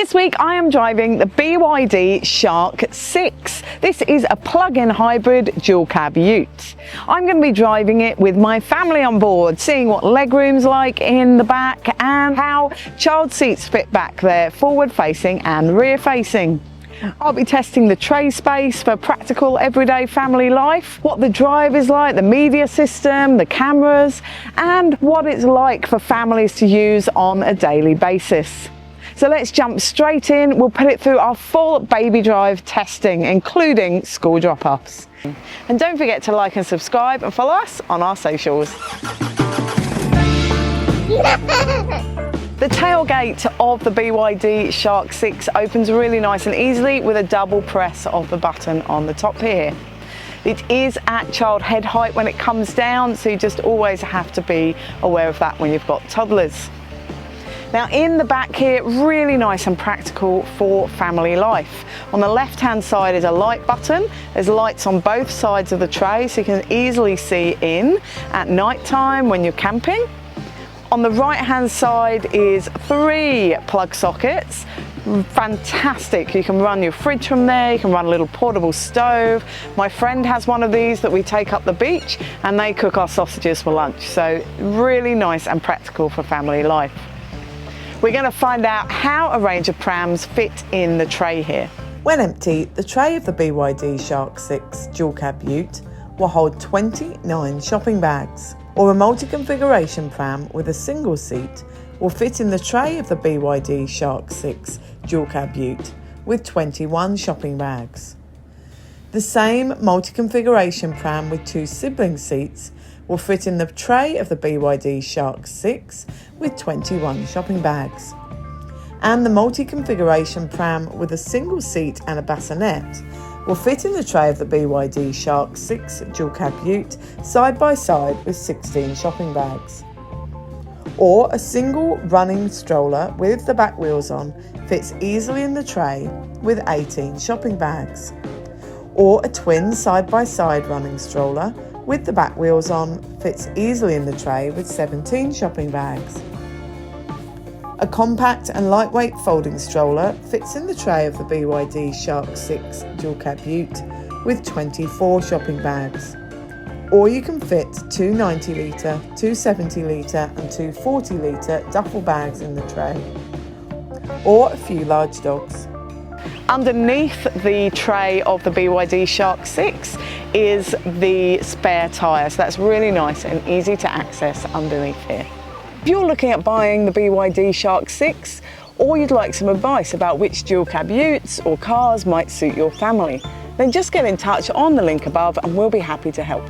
This week I am driving the BYD Shark 6. This is a plug-in hybrid dual cab ute. I'm going to be driving it with my family on board, seeing what legroom's like in the back and how child seats fit back there, forward facing and rear facing. I'll be testing the tray space for practical everyday family life, what the drive is like, the media system, the cameras, and what it's like for families to use on a daily basis. So let's jump straight in. We'll put it through our full baby drive testing, including school drop-offs. And don't forget to like and subscribe and follow us on our socials. The tailgate of the BYD Shark 6 opens really nice and easily with a double press of the button on the top here. It is at child head height when it comes down, so you just always have to be aware of that when you've got toddlers. Now in the back here, really nice and practical for family life. On the left hand side is a light button. There's lights on both sides of the tray so you can easily see in at night time when you're camping. On the right hand side is 3 plug sockets. Fantastic, you can run your fridge from there, you can run a little portable stove. My friend has one of these that we take up the beach and they cook our sausages for lunch. So really nice and practical for family life. We're going to find out how a range of prams fit in the tray here. When empty, the tray of the BYD Shark 6 dual cab ute will hold 29 shopping bags, or a multi-configuration pram with a single seat will fit in the tray of the BYD Shark 6 dual cab ute with 21 shopping bags. The same multi-configuration pram with 2 sibling seats will fit in the tray of the BYD Shark 6 with 21 shopping bags. And the multi-configuration pram with a single seat and a bassinet will fit in the tray of the BYD Shark 6 dual cab ute side by side with 16 shopping bags. Or a single running stroller with the back wheels on fits easily in the tray with 18 shopping bags. Or a twin side by side running stroller with the back wheels on fits easily in the tray with 17 shopping bags. A compact and lightweight folding stroller fits in the tray of the BYD Shark 6 dual cab ute with 24 shopping bags. Or you can fit 2 90-litre, 2 70-litre and 2 40-litre duffel bags in the tray. Or a few large dogs. Underneath the tray of the BYD Shark 6 is the spare tyre, so that's really nice and easy to access underneath here. If you're looking at buying the BYD Shark 6, or you'd like some advice about which dual cab utes or cars might suit your family, then just get in touch on the link above and we'll be happy to help.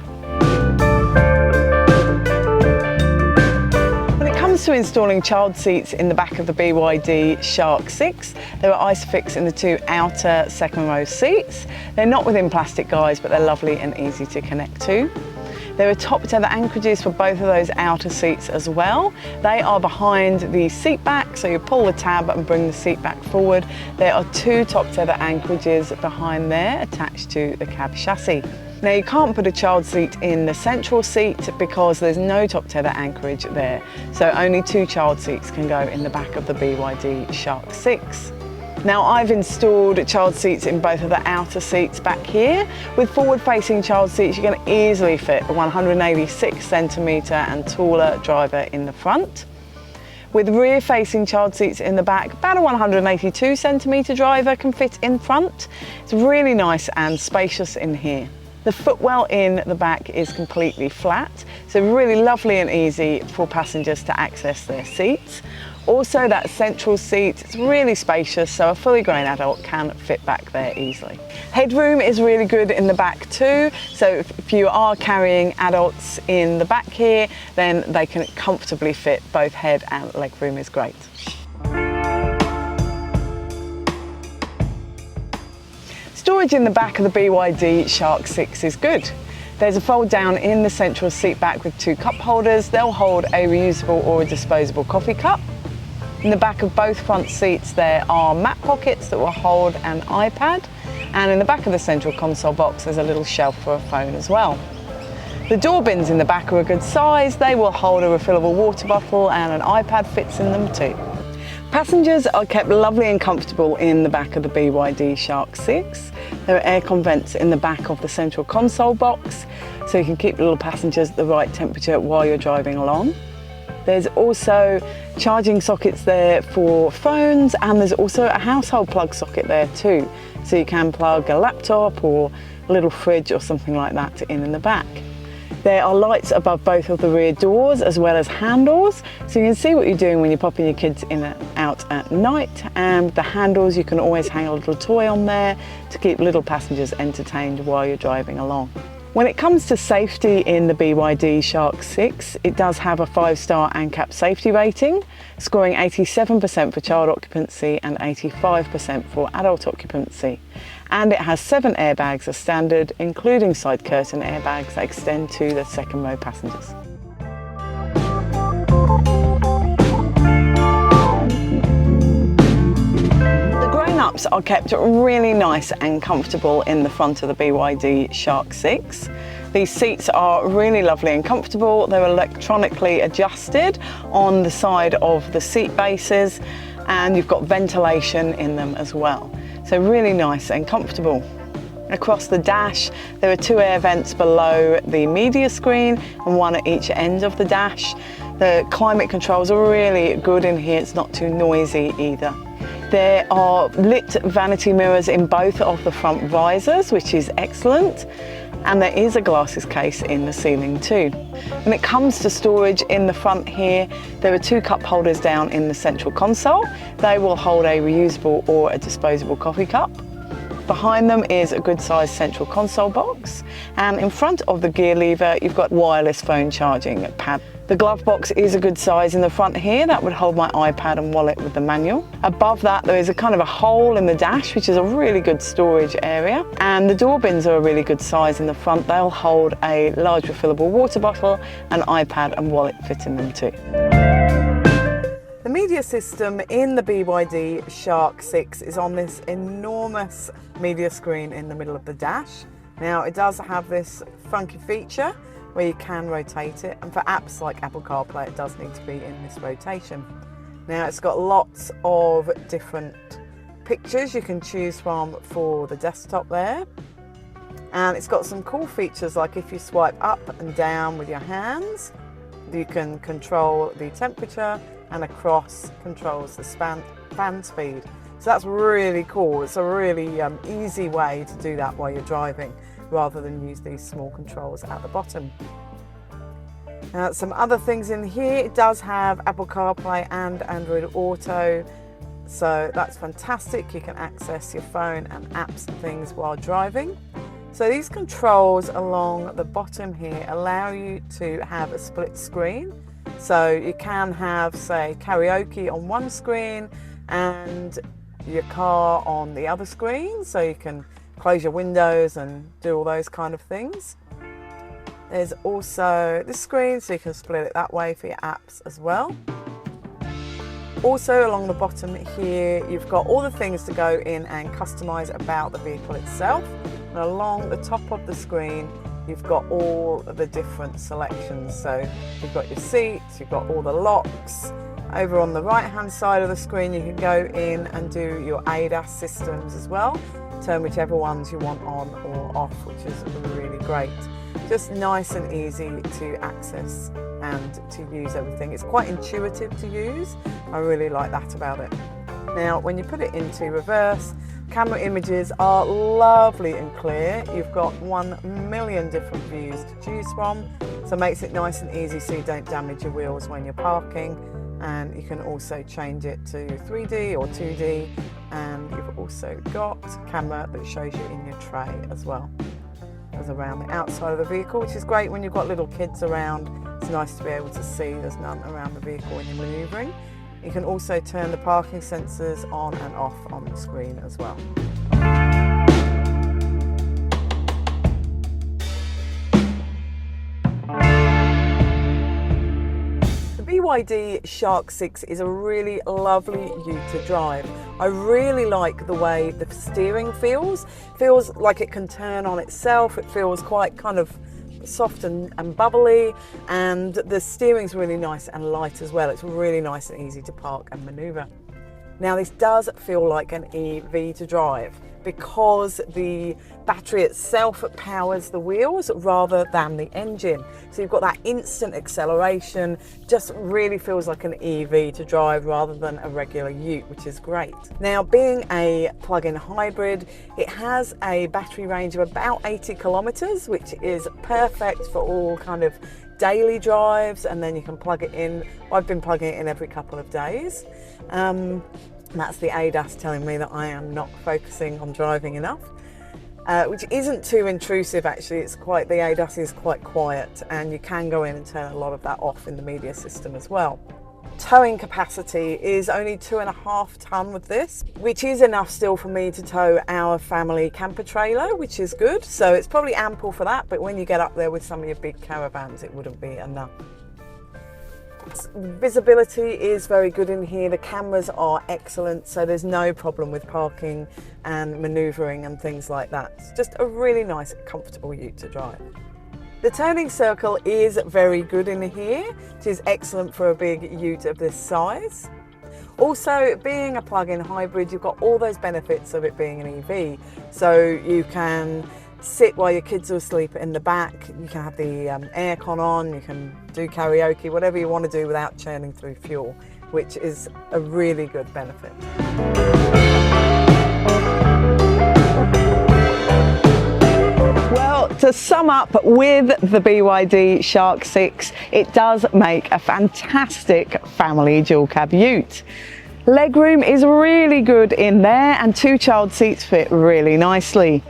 To installing child seats in the back of the BYD Shark 6, there are Isofix in the 2 outer second row seats. They're not within plastic guys, but they're lovely and easy to connect to. There are top tether anchorages for both of those outer seats as well. They are behind the seat back, so you pull the tab and bring the seat back forward. There are 2 top tether anchorages behind there attached to the cab chassis. Now you can't put a child seat in the central seat because there's no top tether anchorage there, so only 2 child seats can go in the back of the BYD Shark 6. Now I've installed child seats in both of the outer seats back here. With forward-facing child seats, you're going to easily fit a 186cm and taller driver in the front. With rear-facing child seats in the back, about a 182cm driver can fit in front. It's really nice and spacious in here. The footwell in the back is completely flat, so really lovely and easy for passengers to access their seats. Also, that central seat, it's really spacious, so a fully grown adult can fit back there easily. Headroom is really good in the back too, so if you are carrying adults in the back here, then they can comfortably fit. Both head and leg room is great. Storage in the back of the BYD Shark 6 is good. There's a fold down in the central seat back with 2 cup holders. They'll hold a reusable or a disposable coffee cup. In the back of both front seats there are mat pockets that will hold an iPad, and in the back of the central console box there's a little shelf for a phone as well. The door bins in the back are a good size. They will hold a refillable water bottle and an iPad fits in them too. Passengers are kept lovely and comfortable in the back of the BYD Shark 6. There are aircon vents in the back of the central console box, so you can keep little passengers at the right temperature while you're driving along. There's also charging sockets there for phones, and there's also a household plug socket there too. So you can plug a laptop or a little fridge or something like that in the back. There are lights above both of the rear doors as well as handles, so you can see what you're doing when you're popping your kids in and out at night. And the handles, you can always hang a little toy on there to keep little passengers entertained while you're driving along. When it comes to safety in the BYD Shark 6, it does have a 5-star ANCAP safety rating, scoring 87% for child occupancy and 85% for adult occupancy. And it has 7 airbags as standard, including side curtain airbags that extend to the second row passengers. Grown-ups are kept really nice and comfortable in the front of the BYD Shark 6. These seats are really lovely and comfortable. They're electronically adjusted on the side of the seat bases, and you've got ventilation in them as well. So really nice and comfortable. Across the dash, there are 2 air vents below the media screen and 1 at each end of the dash. The climate controls are really good in here. It's not too noisy either. There are lit vanity mirrors in both of the front visors, which is excellent. And there is a glasses case in the ceiling too. When it comes to storage in the front here, there are 2 cup holders down in the central console. They will hold a reusable or a disposable coffee cup. Behind them is a good sized central console box, and in front of the gear lever you've got wireless phone charging pad. The glove box is a good size in the front here. That would hold my iPad and wallet with the manual. Above that there is a kind of a hole in the dash, which is a really good storage area, and the door bins are a really good size in the front. They'll hold a large refillable water bottle, an iPad and wallet fit in them too. The media system in the BYD Shark 6 is on this enormous media screen in the middle of the dash. Now it does have this funky feature where you can rotate it, and for apps like Apple CarPlay it does need to be in this rotation. Now it's got lots of different pictures you can choose from for the desktop there, and it's got some cool features like if you swipe up and down with your hands you can control the temperature, and across controls the fan speed. So that's really cool. It's a really easy way to do that while you're driving, rather than use these small controls at the bottom. Now some other things in here, it does have Apple CarPlay and Android Auto, so that's fantastic. You can access your phone and apps and things while driving. So these controls along the bottom here allow you to have a split screen. So you can have, say, karaoke on one screen and your car on the other screen, so you can close your windows and do all those kind of things. There's also this screen, so you can split it that way for your apps as well. Also along the bottom here, you've got all the things to go in and customise about the vehicle itself. And along the top of the screen, you've got all of the different selections. So you've got your seats, you've got all the locks. Over on the right hand side of the screen you can go in and do your ADAS systems as well. Turn whichever ones you want on or off, which is really great. Just nice and easy to access and to use everything. It's quite intuitive to use. I really like that about it. Now when you put it into reverse, camera images are lovely and clear. You've got 1 million different views to choose from, so it makes it nice and easy so you don't damage your wheels when you're parking. And you can also change it to 3D or 2D, and you've also got a camera that shows you in your tray as well as around the outside of the vehicle, which is great when you've got little kids around. It's nice to be able to see there's none around the vehicle when you're manoeuvring. You can also turn the parking sensors on and off on the screen as well. BYD Shark 6 is a really lovely ute to drive. I really like the way the steering feels. Feels like it can turn on itself. It feels quite kind of soft and bubbly, and the steering's really nice and light as well. It's really nice and easy to park and manoeuvre. Now this does feel like an EV to drive because the battery itself powers the wheels rather than the engine. So you've got that instant acceleration, just really feels like an EV to drive rather than a regular ute, which is great. Now, being a plug-in hybrid, it has a battery range of about 80 kilometers, which is perfect for all kind of daily drives, and then you can plug it in. I've been plugging it in every couple of days. That's the ADAS telling me that I am not focusing on driving enough, which isn't too intrusive actually. The ADAS is quite quiet, and you can go in and turn a lot of that off in the media system as well. Towing capacity is only 2.5 tonne with this, which is enough still for me to tow our family camper trailer, which is good. So it's probably ample for that, but when you get up there with some of your big caravans, it wouldn't be enough. Visibility is very good in here. The cameras are excellent, so there's no problem with parking and manoeuvring and things like that. It's just a really nice, comfortable ute to drive. The turning circle is very good in here, which is excellent for a big ute of this size. Also, being a plug-in hybrid, you've got all those benefits of it being an EV. So you can sit while your kids are asleep in the back, you can have the aircon on, you can do karaoke, whatever you want to do without churning through fuel, which is a really good benefit. Well, to sum up with the BYD Shark 6, it does make a fantastic family dual cab ute. Legroom is really good in there, and 2 child seats fit really nicely.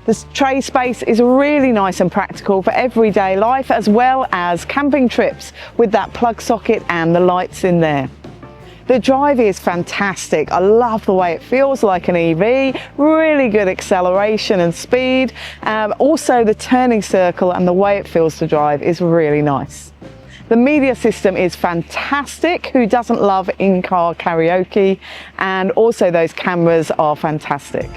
The tray space is really nice and practical for everyday life, as well as camping trips with that plug socket and the lights in there. The drive is fantastic. I love the way it feels like an EV, really good acceleration and speed. Also the turning circle and the way it feels to drive is really nice. The media system is fantastic. Who doesn't love in-car karaoke? And also those cameras are fantastic.